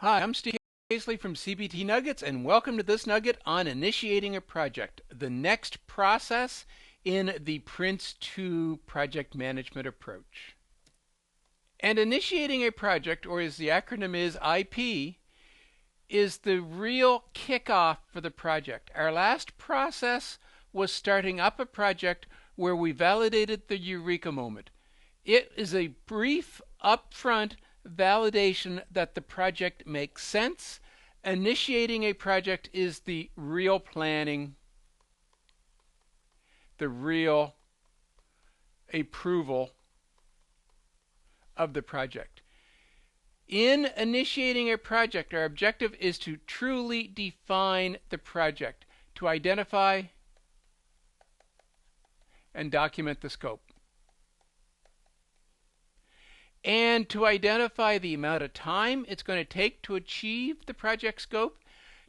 Hi, I'm Steve Paisley from CPT Nuggets, and welcome to this nugget on initiating a project, the next process in the Prince2 project management approach. And initiating a project, or as the acronym is IP, is the real kickoff for the project. Our last process was starting up a project where we validated the eureka moment. It is a brief, upfront validation that the project makes sense. Initiating a project is the real planning, the real approval of the project. In initiating a project, our objective is to truly define the project, to identify and document the scope, and to identify the amount of time it's going to take to achieve the project scope,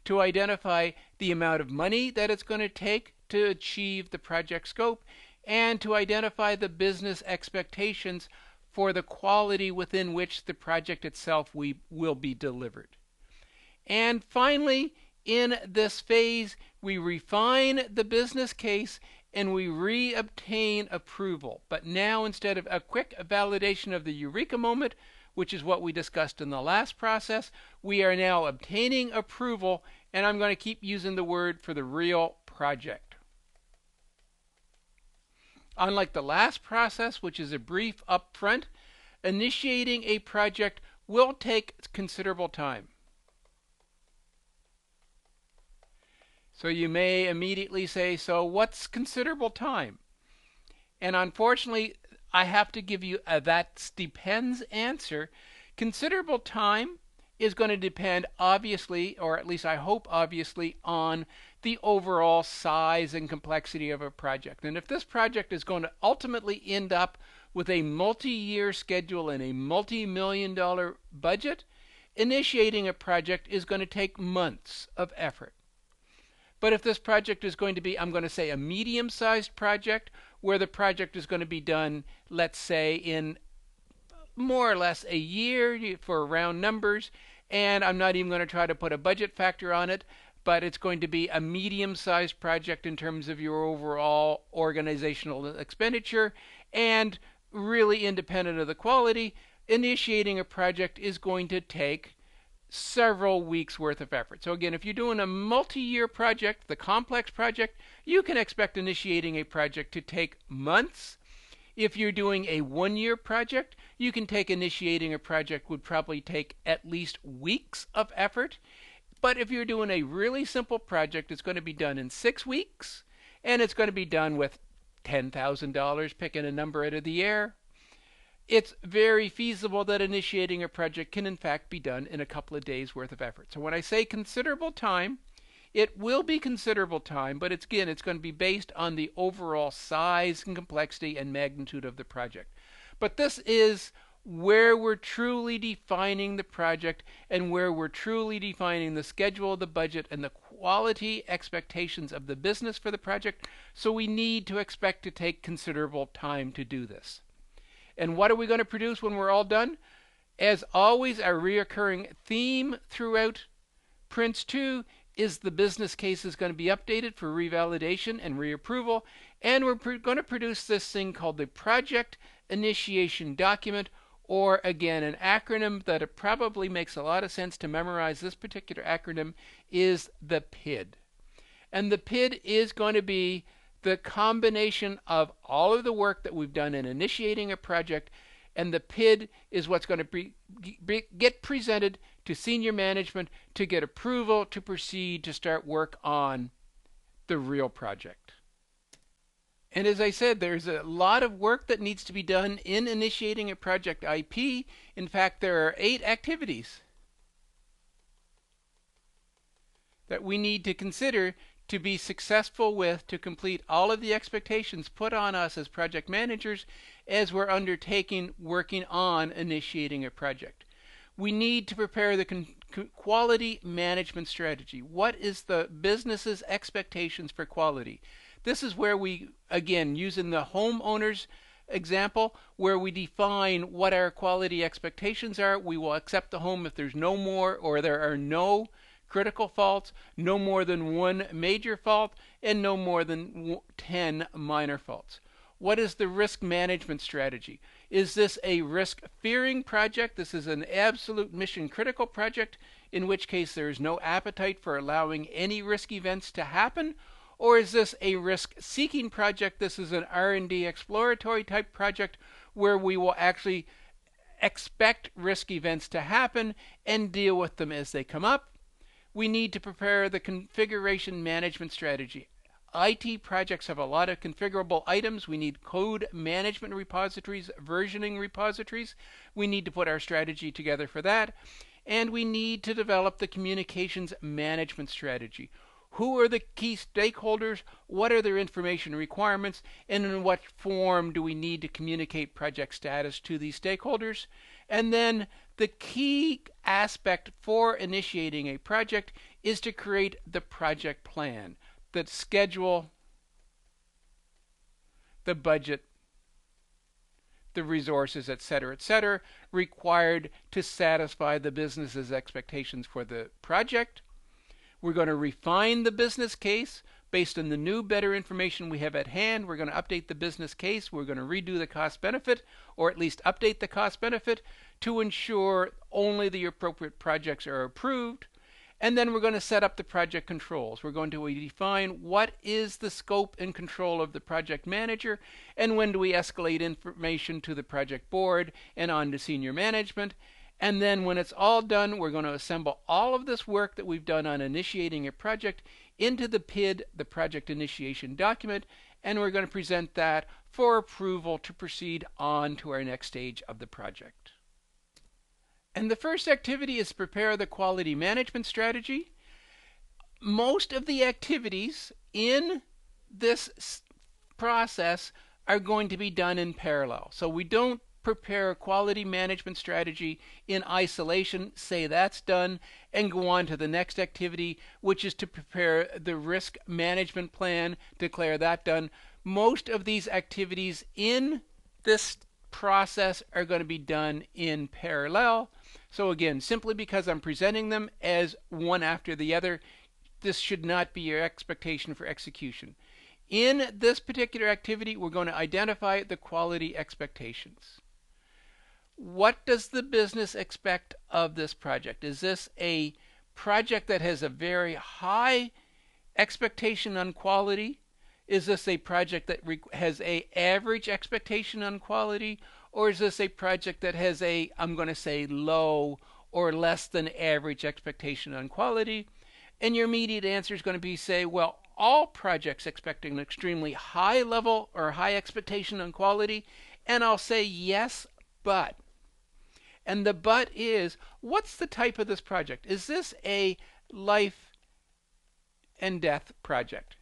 to identify the amount of money that it's going to take to achieve the project scope, and to identify the business expectations for the quality within which the project itself will be delivered. And finally, in this phase, we refine the business case and we re-obtain approval. But now, instead of a quick validation of the eureka moment, which is what we discussed in the last process, we are now obtaining approval, and I'm going to keep using the word for the real project. Unlike the last process, which is a brief upfront, initiating a project will take considerable time. So you may immediately say, so what's considerable time? And unfortunately, I have to give you a that depends answer. Considerable time is going to depend obviously, or at least I hope obviously, on the overall size and complexity of a project. And if this project is going to ultimately end up with a multi-year schedule and a multi-million-dollar budget, initiating a project is going to take months of effort. But if this project is going to be, I'm going to say, a medium-sized project, where the project is going to be done, let's say, in more or less a year for round numbers, and I'm not even going to try to put a budget factor on it, but it's going to be a medium-sized project in terms of your overall organizational expenditure, and really independent of the quality, initiating a project is going to take several weeks worth of effort. So again, if you're doing a multi-year project, the complex project, you can expect initiating a project to take months. If you're doing a one-year project, you can take initiating a project would probably take at least weeks of effort. But if you're doing a really simple project, it's going to be done in 6 weeks, and it's going to be done with $10,000, picking a number out of the air. It's very feasible that initiating a project can in fact be done in a couple of days worth of effort. So when I say considerable time, it will be considerable time, but it's going to be based on the overall size and complexity and magnitude of the project. But this is where we're truly defining the project and where we're truly defining the schedule, the budget, and the quality expectations of the business for the project. So we need to expect to take considerable time to do this. And what are we going to produce when we're all done? As always, our reoccurring theme throughout Prince2 is the business case is going to be updated for revalidation and reapproval, and we're going to produce this thing called the Project Initiation Document, or again, an acronym that it probably makes a lot of sense to memorize. This particular acronym is the PID. And the PID is going to be the combination of all of the work that we've done in initiating a project, and the PID is what's going to get presented to senior management to get approval to proceed to start work on the real project. And as I said, there's a lot of work that needs to be done in initiating a project IP. In fact, there are 8 activities that we need to consider to be successful with, to complete all of the expectations put on us as project managers as we're working on initiating a project. We need to prepare the quality management strategy. What is the business's expectations for quality? This is where we, again, using the homeowner's example where we define what our quality expectations are. We will accept the home if there's no more or there are no critical faults, no more than one major fault, and no more than 10 minor faults. What is the risk management strategy? Is this a risk-fearing project? This is an absolute mission-critical project, in which case there is no appetite for allowing any risk events to happen? Or is this a risk-seeking project? This is an R&D exploratory type project where we will actually expect risk events to happen and deal with them as they come up. We need to prepare the configuration management strategy. IT projects have a lot of configurable items. We need code management repositories, versioning repositories. We need to put our strategy together for that. And we need to develop the communications management strategy. Who are the key stakeholders? What are their information requirements? And in what form do we need to communicate project status to these stakeholders? And then the key aspect for initiating a project is to create the project plan, the schedule, the budget, the resources, etc., required to satisfy the business's expectations for the project. We're going to refine the business case based on the new, better information we have at hand. We're going to update the business case. We're going to redo the cost benefit, or at least update the cost benefit to ensure only the appropriate projects are approved. And then we're going to set up the project controls. We're going to define what is the scope and control of the project manager, and when do we escalate information to the project board and on to senior management. And then when it's all done, we're going to assemble all of this work that we've done on initiating a project into the PID, the project initiation document, and we're going to present that for approval to proceed on to our next stage of the project. And the first activity is prepare the quality management strategy. Most of the activities in this process are going to be done in parallel. So we don't prepare a quality management strategy in isolation, say that's done, and go on to the next activity, which is to prepare the risk management plan, declare that done. Most of these activities in this process are going to be done in parallel. So again, simply because I'm presenting them as one after the other, this should not be your expectation for execution. In this particular activity, we're going to identify the quality expectations. What does the business expect of this project? Is this a project that has a very high expectation on quality? Is this a project that has an average expectation on quality? Or is this a project that has a, I'm going to say, low or less than average expectation on quality? And your immediate answer is going to be, say, well, all projects expect an extremely high level or high expectation on quality. And I'll say yes, but. And the but is, what's the type of this project? Is this a life and death project?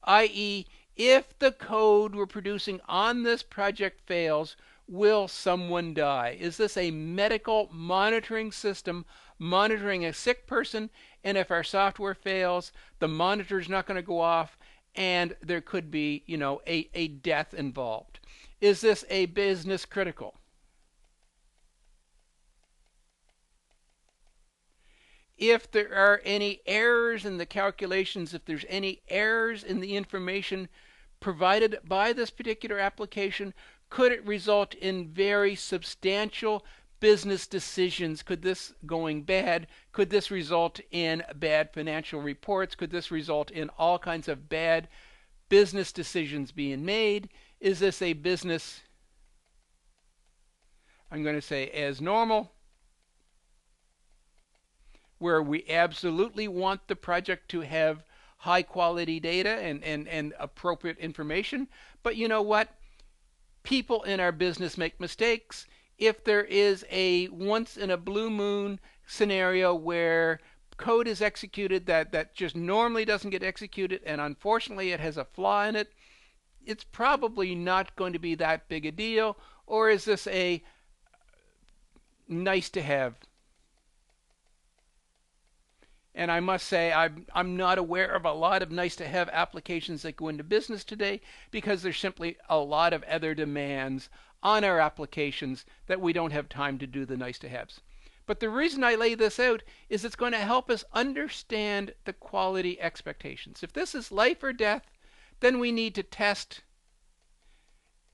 I.e., if the code we're producing on this project fails, will someone die? Is this a medical monitoring system monitoring a sick person, and if our software fails, the monitor's not going to go off and there could be, a death involved? Is this a business critical? If there are any errors in the calculations, if there's any errors in the information provided by this particular application, could it result in very substantial business decisions? Could this going bad? Could this result in bad financial reports? Could this result in all kinds of bad business decisions being made? Is this a business, I'm going to say, as normal, where we absolutely want the project to have high quality data and appropriate information? But you know what? People in our business make mistakes. If there is a once in a blue moon scenario where code is executed that just normally doesn't get executed, and unfortunately it has a flaw in it, it's probably not going to be that big a deal. Or is this a nice to have? And I must say, I'm not aware of a lot of nice to have applications that go into business today because there's simply a lot of other demands on our applications that we don't have time to do the nice to haves. But the reason I lay this out is it's going to help us understand the quality expectations. If this is life or death, then we need to test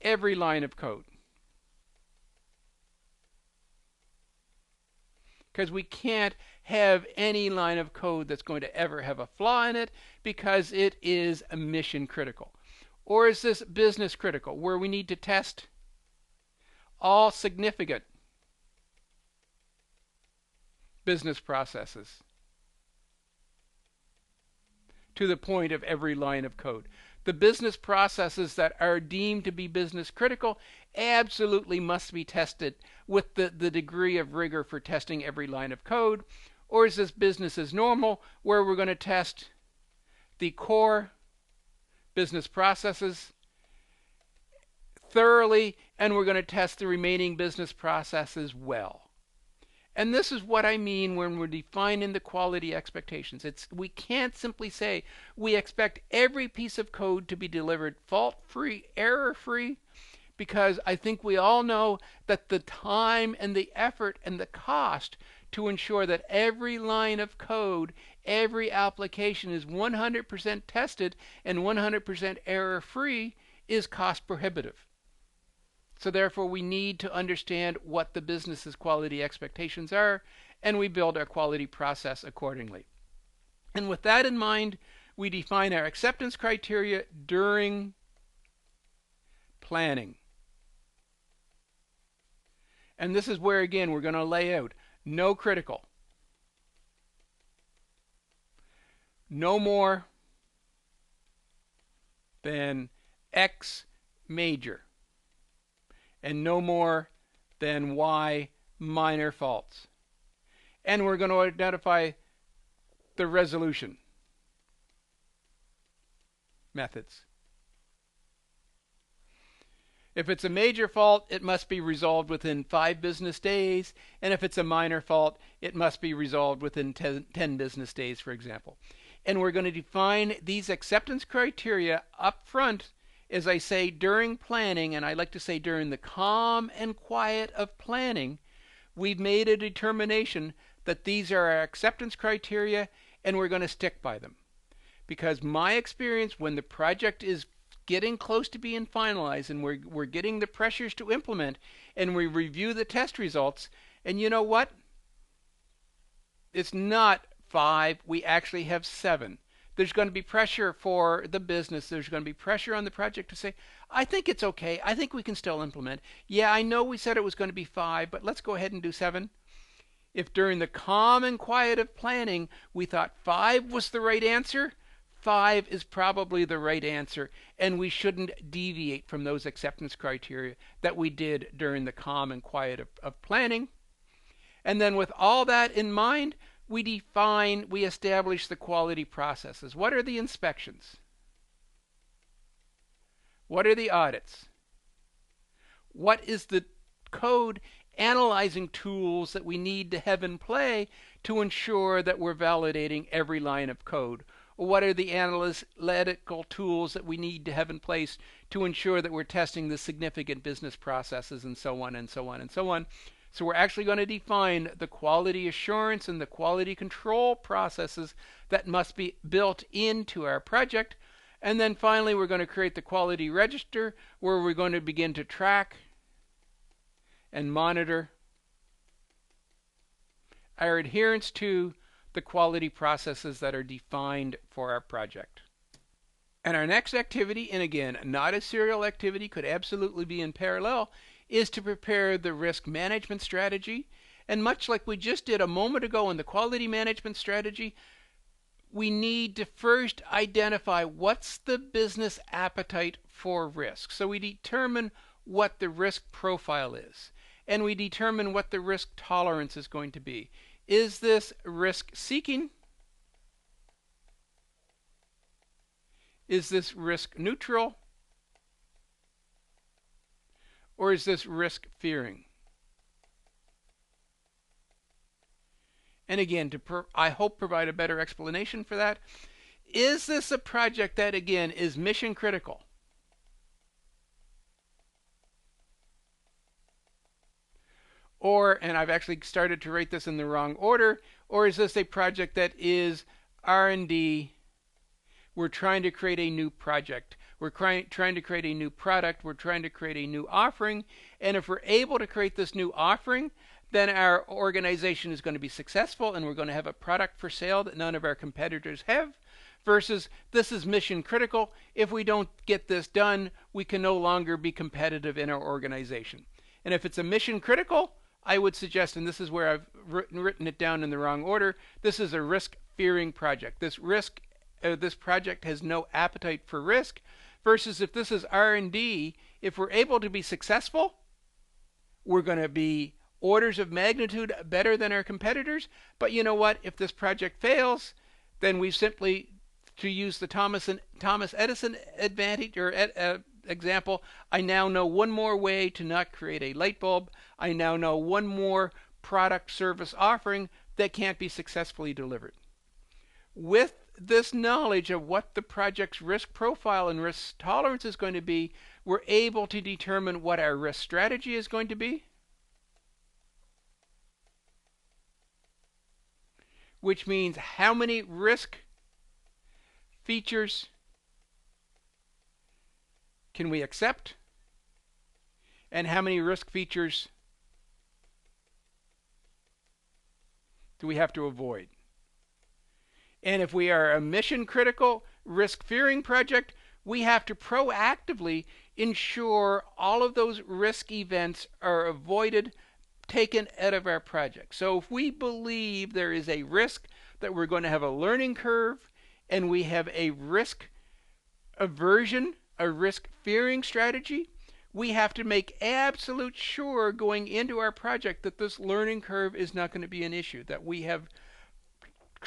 every line of code. Because we can't have any line of code that's going to ever have a flaw in it because it is mission critical. Or is this business critical, where we need to test all significant business processes to the point of every line of code? The business processes that are deemed to be business critical absolutely must be tested with the degree of rigor for testing every line of code. Or is this business as normal, where we're going to test the core business processes thoroughly and we're going to test the remaining business processes well? And this is what I mean when we're defining the quality expectations. We can't simply say we expect every piece of code to be delivered fault-free, error-free, because I think we all know that the time and the effort and the cost to ensure that every line of code, every application is 100% tested and 100% error-free is cost prohibitive. So therefore, we need to understand what the business's quality expectations are, and we build our quality process accordingly. And with that in mind, we define our acceptance criteria during planning. And this is where, again, we're going to lay out no critical, no more than X major, and no more than Y minor faults. And we're going to identify the resolution methods. If it's a major fault, it must be resolved within 5 business days. And if it's a minor fault, it must be resolved within 10 business days, for example. And we're going to define these acceptance criteria up front, as I say, during planning, and I like to say during the calm and quiet of planning. We've made a determination that these are our acceptance criteria, and we're going to stick by them. Because my experience, when the project is getting close to being finalized and we're getting the pressures to implement, and we review the test results, and you know what? It's not 5, we actually have 7. There's going to be pressure for the business. There's going to be pressure on the project to say, I think it's okay. I think we can still implement. Yeah, I know we said it was going to be 5, but let's go ahead and do 7. If during the calm and quiet of planning we thought 5 was the right answer, 5 is probably the right answer, and we shouldn't deviate from those acceptance criteria that we did during the calm and quiet of planning. And then with all that in mind, we establish the quality processes. What are the inspections? What are the audits? What is the code analyzing tools that we need to have in play to ensure that we're validating every line of code? Or what are the analytical tools that we need to have in place to ensure that we're testing the significant business processes, and so on and so on and so on? So we're actually going to define the quality assurance and the quality control processes that must be built into our project. And then finally, we're going to create the quality register, where we're going to begin to track and monitor our adherence to the quality processes that are defined for our project. And our next activity, and again, not a serial activity, could absolutely be in parallel, is to prepare the risk management strategy. And much like we just did a moment ago in the quality management strategy, we need to first identify what's the business appetite for risk. So we determine what the risk profile is, and we determine what the risk tolerance is going to be. Is this risk seeking? Is this risk neutral? Or is this risk fearing? and again, I hope provide a better explanation for that, is this a project that, again, is mission critical? Or, and I've actually started to rate this in the wrong order, or is this a project that is R&D? We're trying to create a new project. We're trying to create a new product. We're trying to create a new offering. And if we're able to create this new offering, then our organization is going to be successful and we're going to have a product for sale that none of our competitors have. Versus this is mission critical. If we don't get this done, we can no longer be competitive in our organization. And if it's a mission critical, I would suggest, and this is where I've written it down in the wrong order, this is a risk-fearing project. This project has no appetite for risk, versus if this is R&D, if we're able to be successful, we're going to be orders of magnitude better than our competitors. But you know what? If this project fails, then we simply, to use the Thomas Edison advantage or example, I now know one more way to not create a light bulb. I now know one more product service offering that can't be successfully delivered. With this knowledge of what the project's risk profile and risk tolerance is going to be, we're able to determine what our risk strategy is going to be, which means how many risk features can we accept, and how many risk features do we have to avoid. And if we are a mission critical, risk fearing project, we have to proactively ensure all of those risk events are avoided, taken out of our project. So if we believe there is a risk that we're going to have a learning curve, and we have a risk aversion, a risk fearing strategy, we have to make absolute sure going into our project that this learning curve is not going to be an issue, that we have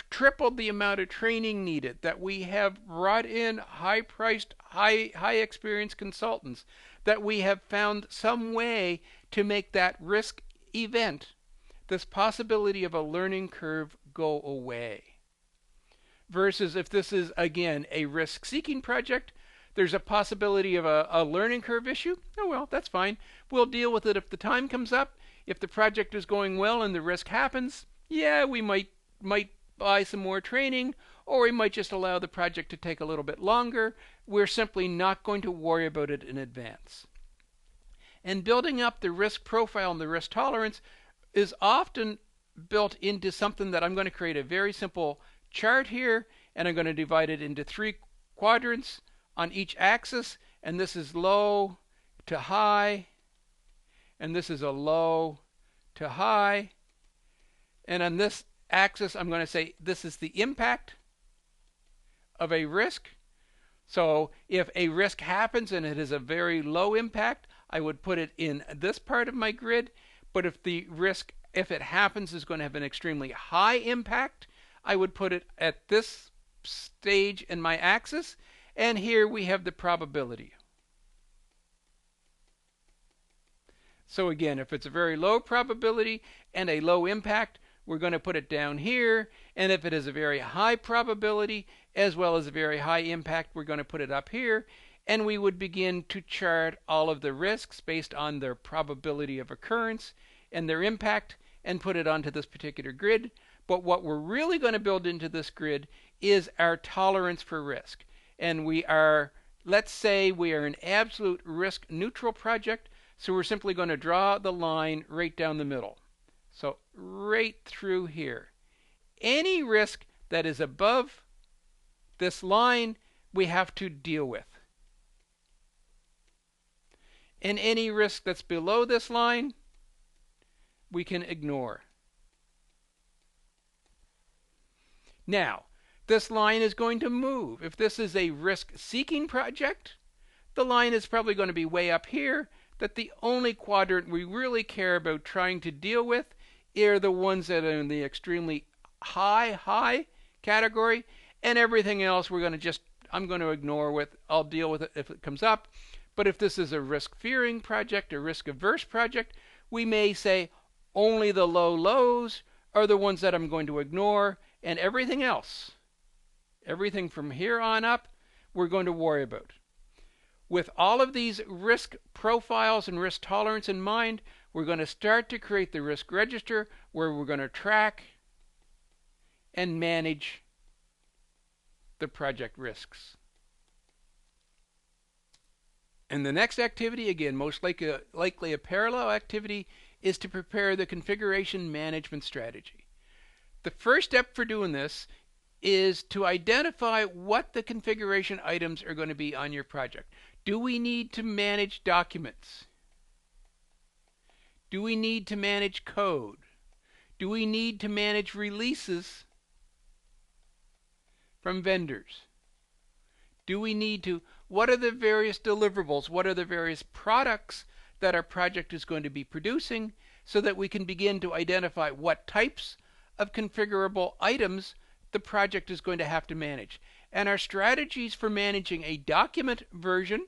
tripled the amount of training needed, that we have brought in high-priced, high-experienced consultants, that we have found some way to make that risk event, this possibility of a learning curve, go away. Versus if this is, again, a risk-seeking project, there's a possibility of a learning curve issue. Oh, well, that's fine. We'll deal with it if the time comes up. If the project is going well and the risk happens, yeah, we might buy some more training, or we might just allow the project to take a little bit longer. We're simply not going to worry about it in advance. And building up the risk profile and the risk tolerance is often built into something that I'm going to create a very simple chart here, and I'm going to divide it into 3 quadrants on each axis, and this is low to high, and this is a low to high, and on this axis I'm going to say this is the impact of a risk. So if a risk happens and it is a very low impact, I would put it in this part of my grid. But if the risk, if it happens, is going to have an extremely high impact, I would put it at this stage in my axis. And here we have the probability. So again, if it's a very low probability and a low impact, we're going to put it down here. And if it is a very high probability as well as a very high impact, we're going to put it up here. And we would begin to chart all of the risks based on their probability of occurrence and their impact and put it onto this particular grid. But what we're really going to build into this grid is our tolerance for risk. And we are, let's say we are an absolute risk neutral project. So we're simply going to draw the line right down the middle. So right through here. Any risk that is above this line, we have to deal with. And any risk that's below this line, we can ignore. Now, this line is going to move. If this is a risk-seeking project, the line is probably going to be way up here, that the only quadrant we really care about trying to deal with are the ones that are in the extremely high category, and everything else we're going to I'm going to ignore. I'll deal with it if it comes up. But if this is a risk-fearing project, a risk-averse project, we may say only the low lows are the ones that I'm going to ignore, and everything else, everything from here on up, we're going to worry about. With all of these risk profiles and risk tolerance in mind, we're going to start to create the risk register where we're going to track and manage the project risks. And the next activity, again, most likely a parallel activity, is to prepare the configuration management strategy. The first step for doing this is to identify what the configuration items are going to be on your project. Do we need to manage documents? Do we need to manage code? Do we need to manage releases from vendors? Do we need to, what are the various deliverables? What are the various products that our project is going to be producing, so that we can begin to identify what types of configurable items the project is going to have to manage. And our strategies for managing a document version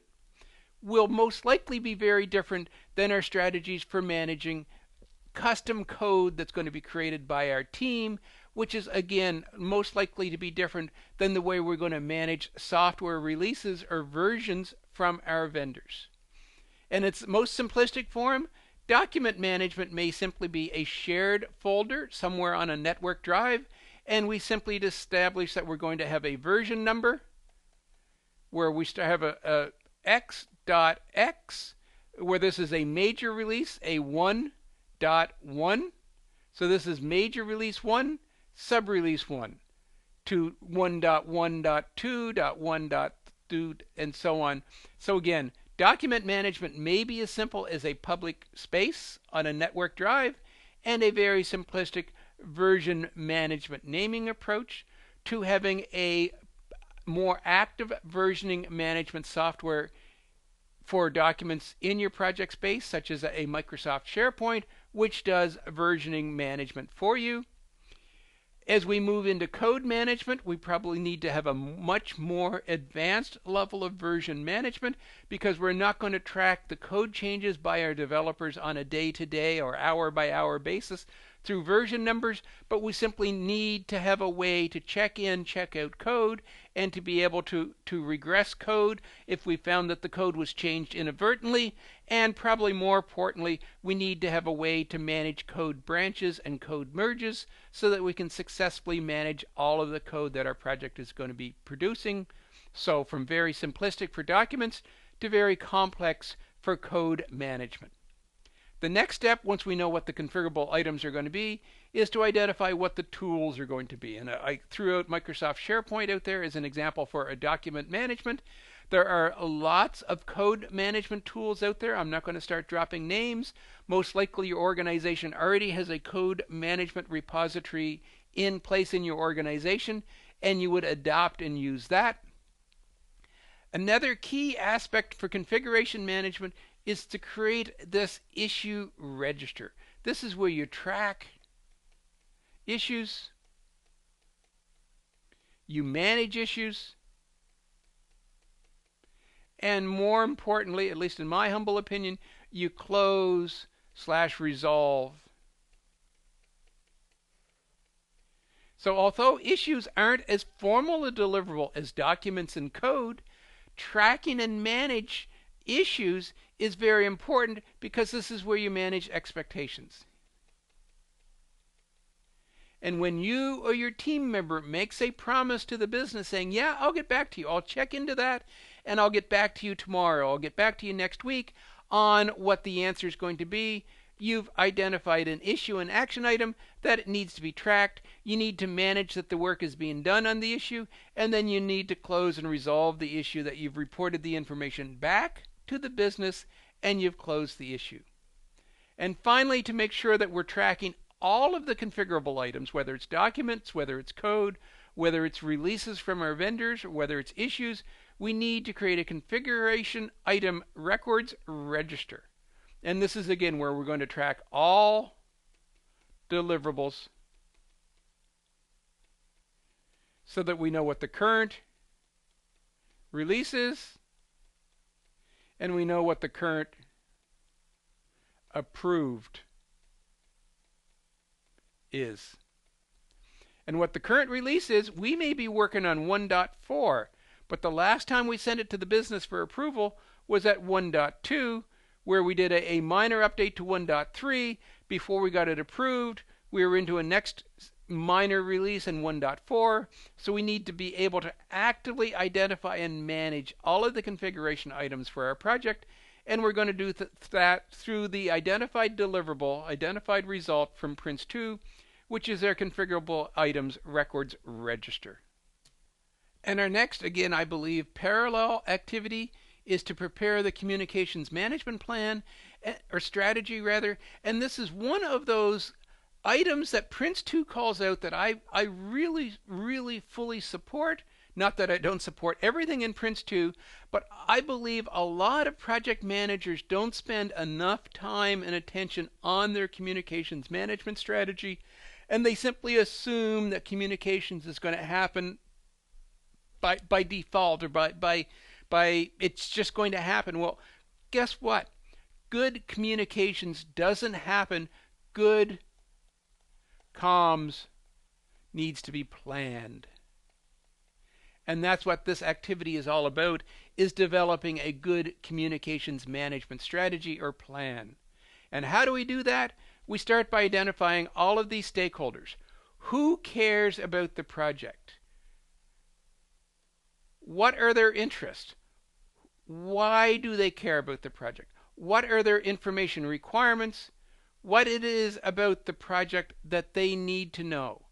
will most likely be very different than our strategies for managing custom code that's going to be created by our team, which is, again, most likely to be different than the way we're going to manage software releases or versions from our vendors. In its most simplistic form, document management may simply be a shared folder somewhere on a network drive, and we simply establish that we're going to have a version number where we have a x.x, where this is a major release, a 1.1. So this is major release 1, sub-release 1, to 1.1.2.1.2, and so on. So again, document management may be as simple as a public space on a network drive, and a very simplistic version management naming approach, to having a more active versioning management software for documents in your project space, such as a Microsoft SharePoint, which does versioning management for you. As we move into code management, we probably need to have a much more advanced level of version management, because we're not going to track the code changes by our developers on a day-to-day or hour-by-hour basis through version numbers, but we simply need to have a way to check in, check out code, and to be able to regress code if we found that the code was changed inadvertently. And probably more importantly, we need to have a way to manage code branches and code merges so that we can successfully manage all of the code that our project is going to be producing. So from very simplistic for documents to very complex for code management. The next step, once we know what the configurable items are going to be, is to identify what the tools are going to be. And I threw out Microsoft SharePoint out there as an example for a document management. There are lots of code management tools out there. I'm not going to start dropping names. Most likely your organization already has a code management repository in place in your organization, and you would adopt and use that. Another key aspect for configuration management is to create this issue register. This is where you track issues, you manage issues, and more importantly, at least in my humble opinion, you close/resolve. So although issues aren't as formal a deliverable as documents and code, tracking and manage issues is very important, because this is where you manage expectations. And when you or your team member makes a promise to the business saying, yeah, I'll get back to you, I'll check into that, and I'll get back to you tomorrow, I'll get back to you next week on what the answer is going to be, you've identified an issue, an action item that it needs to be tracked. You need to manage that the work is being done on the issue, and then you need to close and resolve the issue that you've reported the information back to the business, and you've closed the issue. And finally, to make sure that we're tracking all of the configurable items, whether it's documents, whether it's code, whether it's releases from our vendors, or whether it's issues, we need to create a configuration item records register. And this is again where we're going to track all deliverables so that we know what the current release is, and we know what the current approved is. And what the current release is, we may be working on 1.4, but the last time we sent it to the business for approval was at 1.2, where we did a minor update to 1.3 before we got it approved. We were into a next minor release in 1.4, so we need to be able to actively identify and manage all of the configuration items for our project, and we're going to do that through the identified deliverable, identified result from Prince2, which is our configurable items records register. And our next, again, I believe, parallel activity is to prepare the communications management plan, or strategy rather, and this is one of those items that Prince2 calls out that I really, really fully support. Not that I don't support everything in Prince2, but I believe a lot of project managers don't spend enough time and attention on their communications management strategy, and they simply assume that communications is going to happen by default, or by it's just going to happen. Well, guess what? Good communications doesn't happen. Good comms needs to be planned. And that's what this activity is all about, is developing a good communications management strategy or plan. And how do we do that? We start by identifying all of these stakeholders. Who cares about the project? What are their interests? Why do they care about the project? What are their information requirements? What it is about the project that they need to know.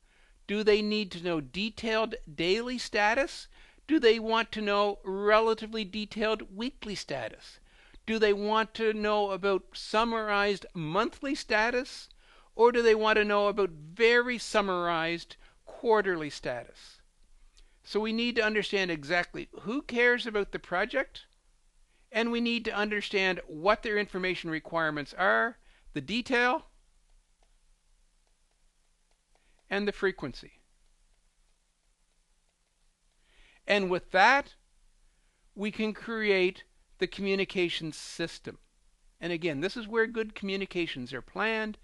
Do they need to know detailed daily status? Do they want to know relatively detailed weekly status? Do they want to know about summarized monthly status? Or do they want to know about very summarized quarterly status? So we need to understand exactly who cares about the project, and we need to understand what their information requirements are, the detail, and the frequency. And with that, we can create the communications system. And again, this is where good communications are planned,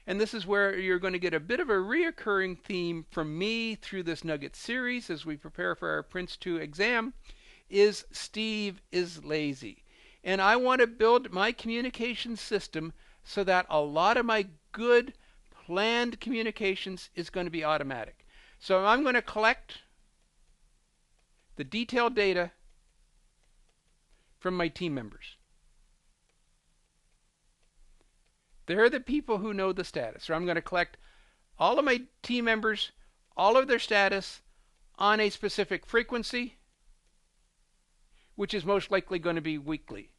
and this is where you're going to get a bit of a reoccurring theme from me through this Nugget series as we prepare for our Prince2 exam, is Steve is lazy. And I want to build my communication system so that a lot of my good planned communications is going to be automatic. So I'm going to collect the detailed data from my team members. They're the people who know the status. So I'm going to collect all of my team members, all of their status on a specific frequency, which is most likely going to be weekly.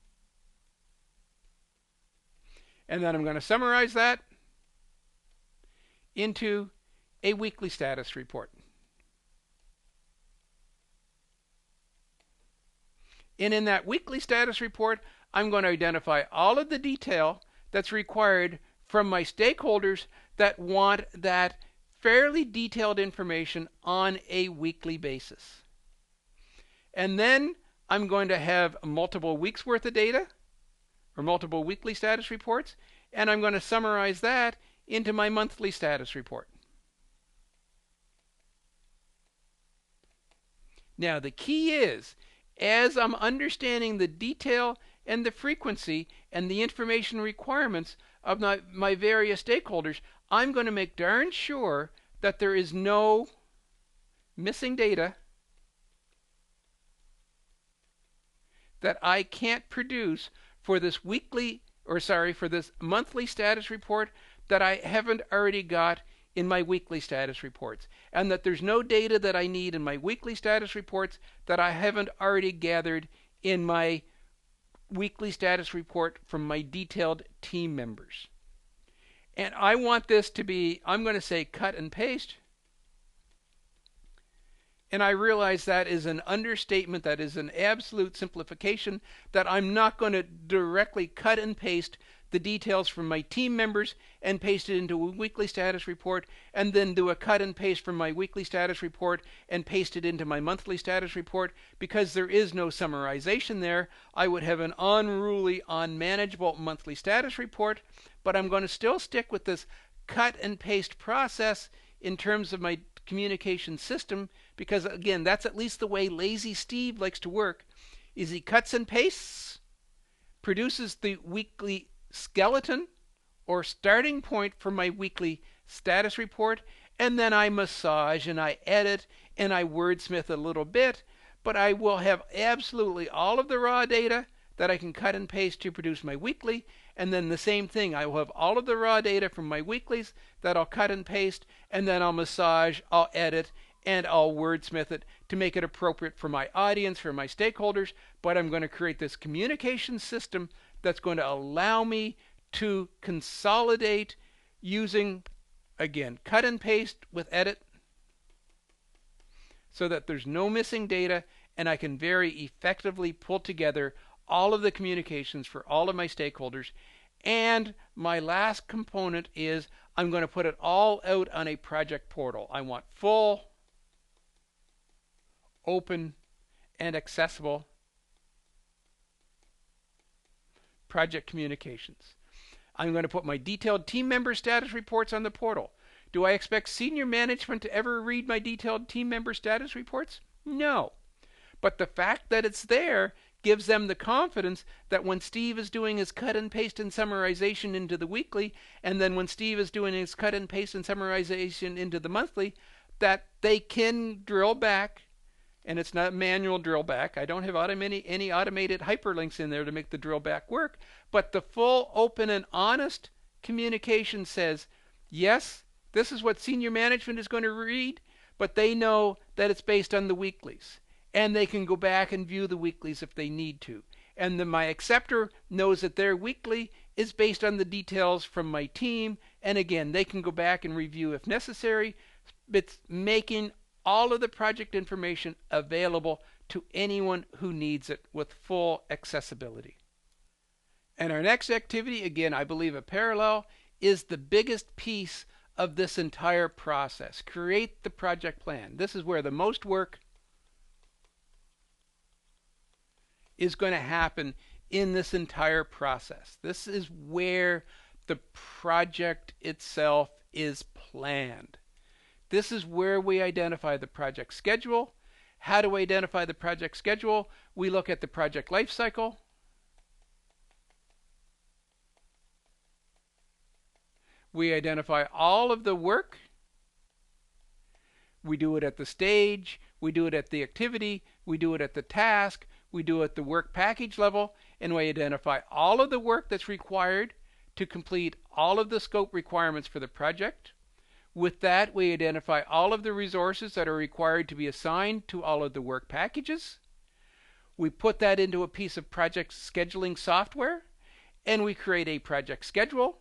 And then I'm going to summarize that into a weekly status report. And in that weekly status report, I'm going to identify all of the detail that's required from my stakeholders that want that fairly detailed information on a weekly basis. And then I'm going to have multiple weeks worth of data, or multiple weekly status reports, and I'm going to summarize that into my monthly status report. Now the key is, as I'm understanding the detail and the frequency and the information requirements of my various stakeholders, I'm going to make darn sure that there is no missing data that I can't produce for this for this monthly status report that I haven't already got in my weekly status reports, and that there's no data that I need in my weekly status reports that I haven't already gathered in my weekly status report from my detailed team members. And I want this to be, I'm going to say cut and paste. And I realize that is an understatement, that is an absolute simplification, that I'm not going to directly cut and paste the details from my team members and paste it into a weekly status report, and then do a cut and paste from my weekly status report and paste it into my monthly status report, because there is no summarization there. I would have an unruly, unmanageable monthly status report, but I'm going to still stick with this cut and paste process in terms of my communication system, because again, that's at least the way Lazy Steve likes to work, is he cuts and pastes, produces the weekly skeleton or starting point for my weekly status report, and then I massage and I edit and I wordsmith a little bit, but I will have absolutely all of the raw data that I can cut and paste to produce my weekly, and then the same thing, I will have all of the raw data from my weeklies that I'll cut and paste, and then I'll massage, I'll edit, and I'll wordsmith it to make it appropriate for my audience, for my stakeholders, but I'm going to create this communication system that's going to allow me to consolidate using, again, cut and paste with edit, so that there's no missing data, and I can very effectively pull together all of the communications for all of my stakeholders. And my last component is I'm going to put it all out on a project portal. I want full, open, and accessible project communications. I'm going to put my detailed team member status reports on the portal. Do I expect senior management to ever read my detailed team member status reports? No. But the fact that it's there gives them the confidence that when Steve is doing his cut and paste and summarization into the weekly, and then when Steve is doing his cut and paste and summarization into the monthly, that they can drill back, and it's not manual drill back. I don't have any automated hyperlinks in there to make the drill back work, but the full, open, and honest communication says, yes, this is what senior management is going to read, but they know that it's based on the weeklies. And they can go back and view the weeklies if they need to. And my acceptor knows that their weekly is based on the details from my team. And again, they can go back and review if necessary. It's making all of the project information available to anyone who needs it with full accessibility. And our next activity, again, I believe a parallel, is the biggest piece of this entire process. Create the project plan. This is where the most work is going to happen in this entire process. This is where the project itself is planned. This is where we identify the project schedule. How do we identify the project schedule? We look at the project life cycle. We identify all of the work. We do it at the stage. We do it at the activity. We do it at the task. We do it at the work package level. And we identify all of the work that's required to complete all of the scope requirements for the project. With that, we identify all of the resources that are required to be assigned to all of the work packages. We put that into a piece of project scheduling software, and we create a project schedule.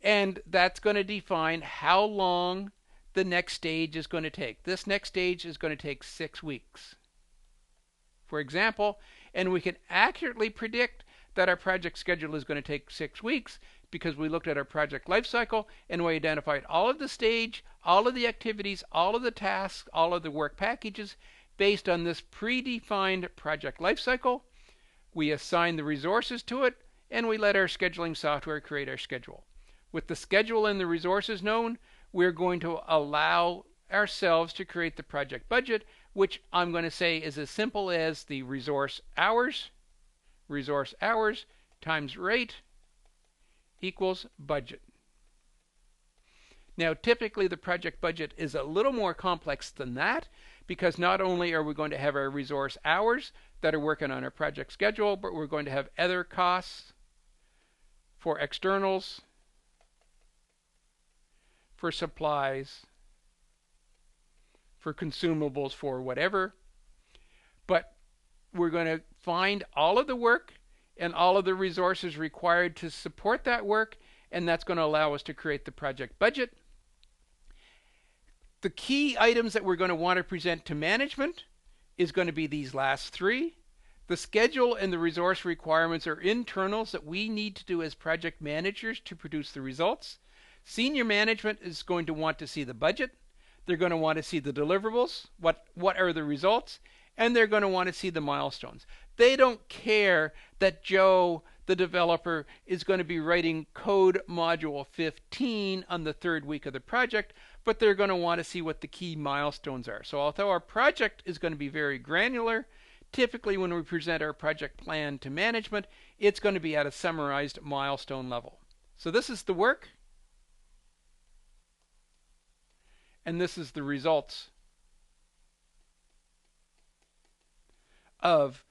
And that's going to define how long the next stage is going to take. This next stage is going to take 6 weeks, for example, and we can accurately predict that our project schedule is going to take 6 weeks because we looked at our project life cycle and we identified all of the stage, all of the activities, all of the tasks, all of the work packages based on this predefined project life cycle. We assign the resources to it, and we let our scheduling software create our schedule. With the schedule and the resources known, we're going to allow ourselves to create the project budget, which I'm going to say is as simple as the resource hours times rate equals budget. Now, typically the project budget is a little more complex than that, because not only are we going to have our resource hours that are working on our project schedule, but we're going to have other costs for externals, for supplies, for consumables, for whatever. But we're going to find all of the work and all of the resources required to support that work, and that's going to allow us to create the project budget. The key items that we're going to want to present to management is going to be these last three. The schedule and the resource requirements are internals that we need to do as project managers to produce the results. Senior management is going to want to see the budget. They're going to want to see the deliverables, what are the results, and they're going to want to see the milestones. They don't care that Joe the developer is going to be writing code module 15 on the third week of the project, but they're going to want to see what the key milestones are. So although our project is going to be very granular, typically when we present our project plan to management, it's going to be at a summarized milestone level. So this is the work, and this is the results of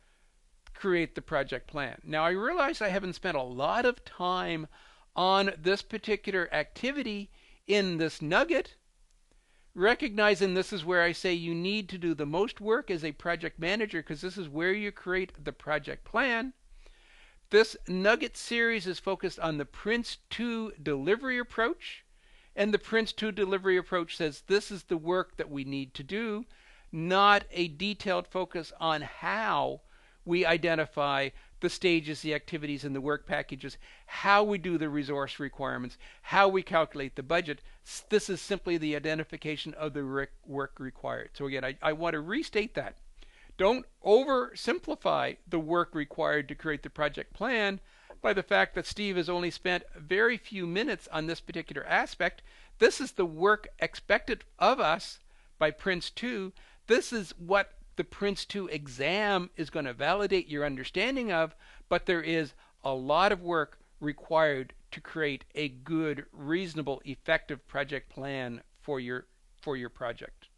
create the project plan. Now I realize I haven't spent a lot of time on this particular activity in this nugget, recognizing this is where I say you need to do the most work as a project manager, because this is where you create the project plan. This nugget series is focused on the Prince2 delivery approach, and the Prince2 delivery approach says this is the work that we need to do, not a detailed focus on how we identify the stages, the activities, and the work packages, how we do the resource requirements, how we calculate the budget. This is simply the identification of the work required. So again, I want to restate that. Don't oversimplify the work required to create the project plan by the fact that Steve has only spent very few minutes on this particular aspect. This is the work expected of us by Prince2. This is what the Prince2 exam is going to validate your understanding of, but there is a lot of work required to create a good, reasonable, effective project plan for your project.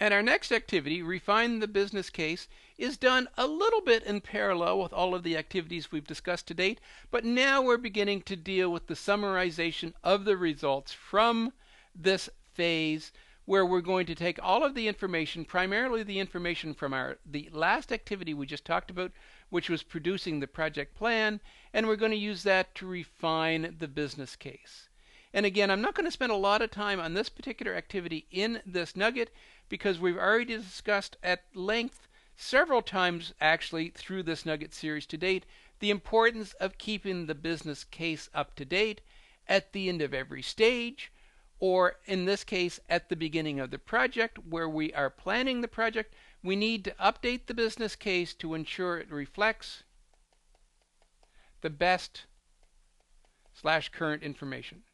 And our next activity, refine the business case, is done a little bit in parallel with all of the activities we've discussed to date, but now we're beginning to deal with the summarization of the results from this phase, where we're going to take all of the information, primarily the information from the last activity we just talked about, which was producing the project plan, and we're going to use that to refine the business case. And again, I'm not going to spend a lot of time on this particular activity in this nugget, because we've already discussed at length, several times actually through this nugget series to date, the importance of keeping the business case up to date at the end of every stage, or in this case at the beginning of the project where we are planning the project. We need to update the business case to ensure it reflects the best/current information.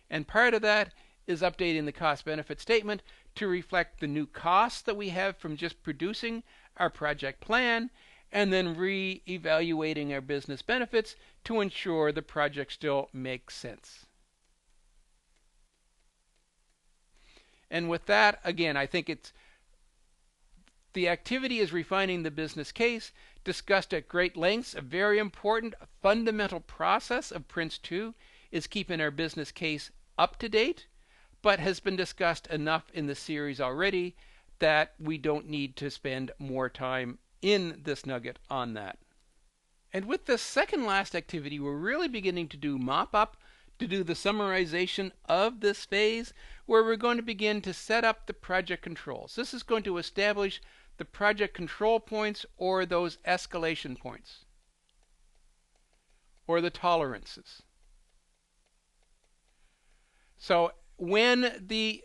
And part of that is updating the cost-benefit statement to reflect the new costs that we have from just producing our project plan, and then re-evaluating our business benefits to ensure the project still makes sense. And with that, again, I think the activity is refining the business case, discussed at great lengths. A very important fundamental process of Prince2 is keeping our business case up to date, but has been discussed enough in the series already that we don't need to spend more time in this nugget on that. And with this second last activity, we're really beginning to do mop-up, to do the summarization of this phase, where we're going to begin to set up the project controls. This is going to establish the project control points, or those escalation points, or the tolerances. So when the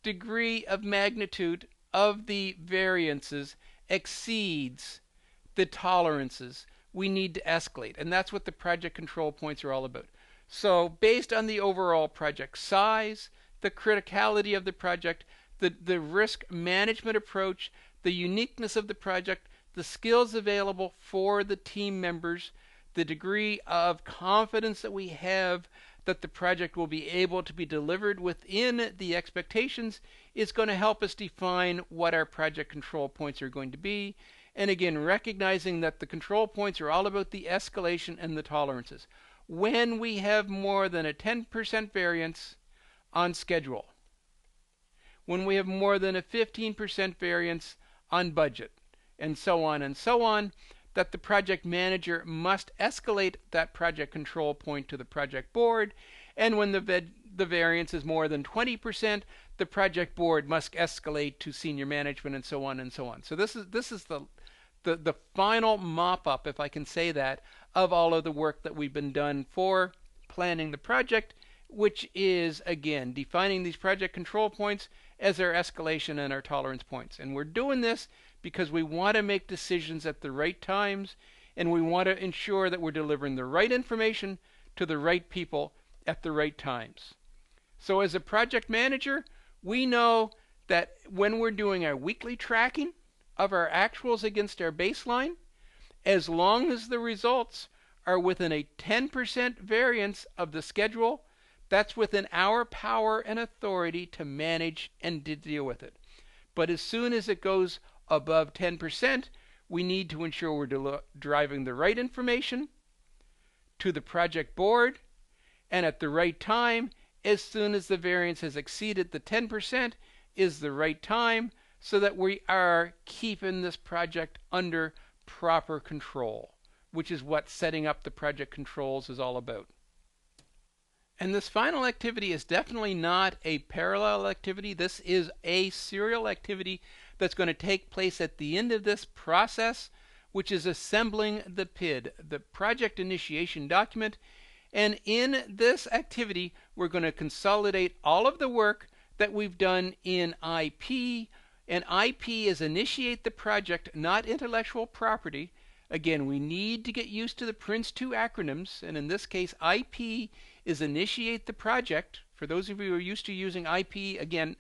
degree of magnitude of the variances exceeds the tolerances, we need to escalate. And that's what the project control points are all about. So based on the overall project size, the criticality of the project, the risk management approach, the uniqueness of the project, the skills available for the team members, the degree of confidence that we have that the project will be able to be delivered within the expectations, is going to help us define what our project control points are going to be. And again, recognizing that the control points are all about the escalation and the tolerances. When we have more than a 10% variance on schedule, when we have more than a 15% variance on budget, and so on, that the project manager must escalate that project control point to the project board. And when the variance is more than 20%, the project board must escalate to senior management, and so on and so on. So this is the final mop-up, if I can say that, of all of the work that we've been done for planning the project, which is, again, defining these project control points as our escalation and our tolerance points. And we're doing this because we want to make decisions at the right times, and we want to ensure that we're delivering the right information to the right people at the right times. So as a project manager, we know that when we're doing our weekly tracking of our actuals against our baseline, as long as the results are within a 10% variance of the schedule, that's within our power and authority to manage and to deal with it. But as soon as it goes above 10%, we need to ensure we're driving the right information to the project board, and at the right time, as soon as the variance has exceeded the 10%, is the right time, so that we are keeping this project under proper control, which is what setting up the project controls is all about. And this final activity is definitely not a parallel activity. This is a serial activity that's going to take place at the end of this process, which is assembling the PID, the project initiation document. And in this activity, we're going to consolidate all of the work that we've done in IP. And IP is initiate the project, not intellectual property. Again, we need to get used to the Prince2 acronyms, and in this case, IP is initiate the project. For those of you who are used to using IP, again,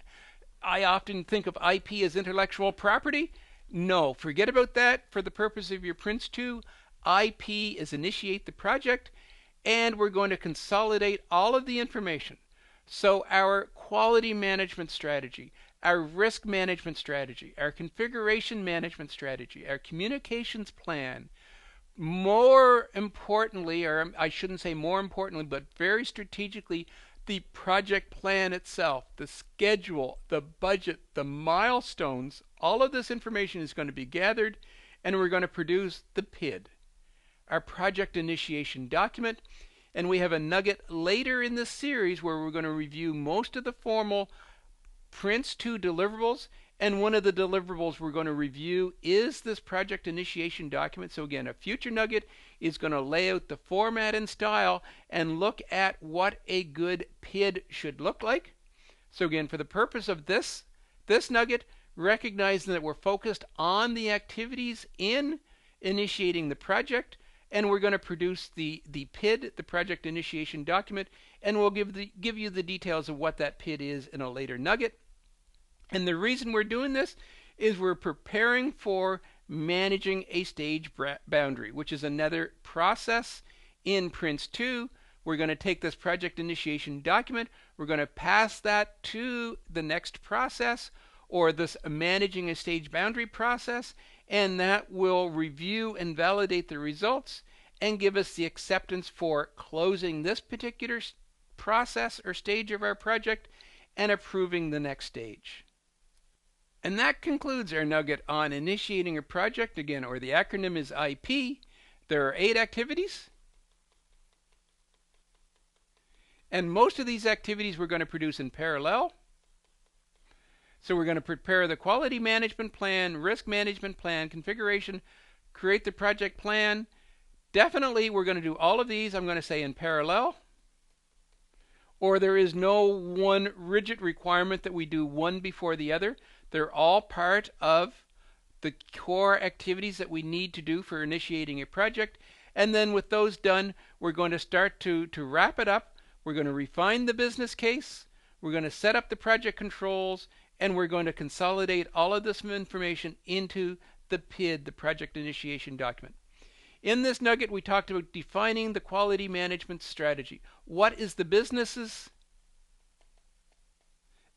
I often think of IP as intellectual property. No, forget about that for the purpose of your Prince2. IP is initiate the project, and we're going to consolidate all of the information. So our quality management strategy, our risk management strategy, our configuration management strategy, our communications plan, more importantly, or I shouldn't say more importantly, but very strategically, the project plan itself, the schedule, the budget, the milestones, all of this information is going to be gathered, and we're going to produce the PID, our project initiation document. And we have a nugget later in this series where we're going to review most of the formal Prince2 deliverables, and one of the deliverables we're going to review is this project initiation document. So again, a future nugget is going to lay out the format and style and look at what a good PID should look like. So again, for the purpose of this nugget, recognizing that we're focused on the activities in initiating the project, and we're going to produce the PID, the project initiation document, and we'll give you the details of what that PID is in a later nugget. And the reason we're doing this is we're preparing for managing a stage boundary, which is another process in Prince2. We're going to take this project initiation document, we're going to pass that to the next process, or this managing a stage boundary process, and that will review and validate the results and give us the acceptance for closing this particular process or stage of our project and approving the next stage. And that concludes our nugget on initiating a project, again, or the acronym is IP. There are 8 activities, and most of these activities we're going to produce in parallel. So we're going to prepare the quality management plan, risk management plan, configuration, create the project plan. Definitely we're going to do all of these, I'm going to say, in parallel. Or there is no one rigid requirement that we do one before the other. They're all part of the core activities that we need to do for initiating a project. And then with those done, we're going to start to wrap it up. We're going to refine the business case. We're going to set up the project controls, and we're going to consolidate all of this information into the PID, the project initiation document. In this nugget, we talked about defining the quality management strategy. What is the business's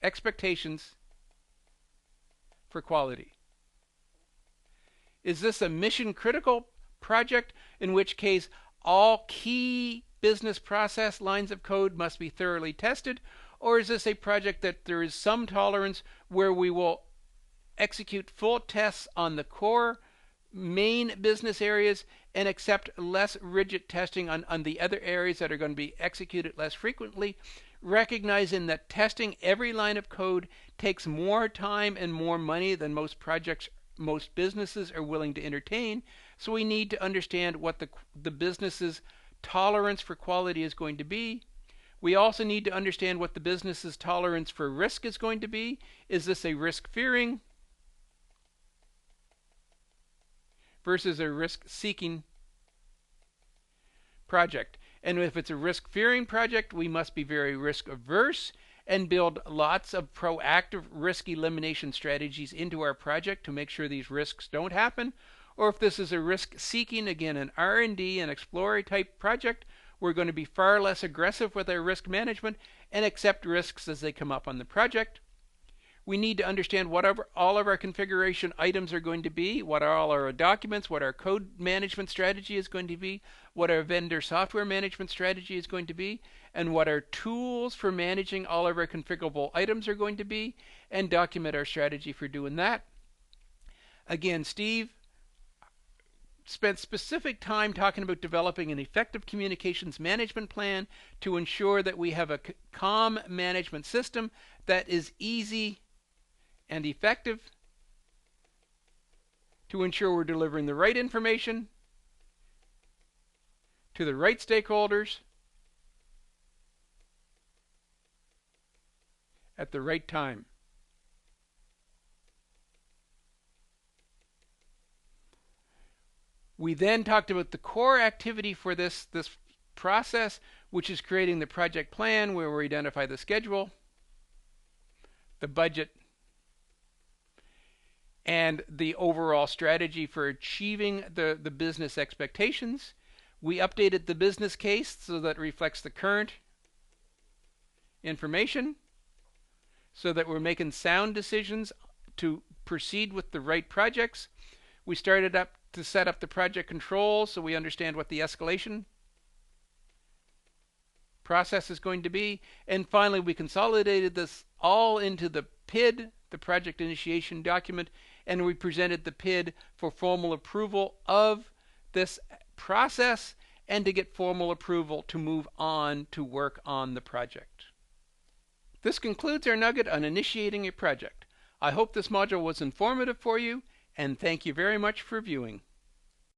expectations for quality? Is this a mission critical project, in which case all key business process lines of code must be thoroughly tested? Or is this a project that there is some tolerance where we will execute full tests on the core main business areas and accept less rigid testing on the other areas that are going to be executed less frequently, recognizing that testing every line of code takes more time and more money than most businesses are willing to entertain. So we need to understand what the business's tolerance for quality is going to be. We also need to understand what the business's tolerance for risk is going to be. Is this a risk fearing versus a risk-seeking project. And if it's a risk-fearing project, we must be very risk-averse and build lots of proactive risk elimination strategies into our project to make sure these risks don't happen. Or if this is a risk-seeking, again, an R&D and exploratory type project, we're going to be far less aggressive with our risk management and accept risks as they come up on the project. We need to understand what all of our configuration items are going to be, what are all our documents, what our code management strategy is going to be, what our vendor software management strategy is going to be, and what our tools for managing all of our configurable items are going to be, and document our strategy for doing that. Again, Steve spent specific time talking about developing an effective communications management plan to ensure that we have a calm management system that is easy and effective, to ensure we're delivering the right information to the right stakeholders at the right time. We then talked about the core activity for this process, which is creating the project plan, where we identify the schedule, the budget, and the overall strategy for achieving the business expectations. We updated the business case so that it reflects the current information, so that we're making sound decisions to proceed with the right projects. We started up to set up the project controls so we understand what the escalation process is going to be. And finally, we consolidated this all into the PID, the project initiation document, and we presented the PID for formal approval of this process and to get formal approval to move on to work on the project. This concludes our nugget on initiating a project. I hope this module was informative for you, and thank you very much for viewing.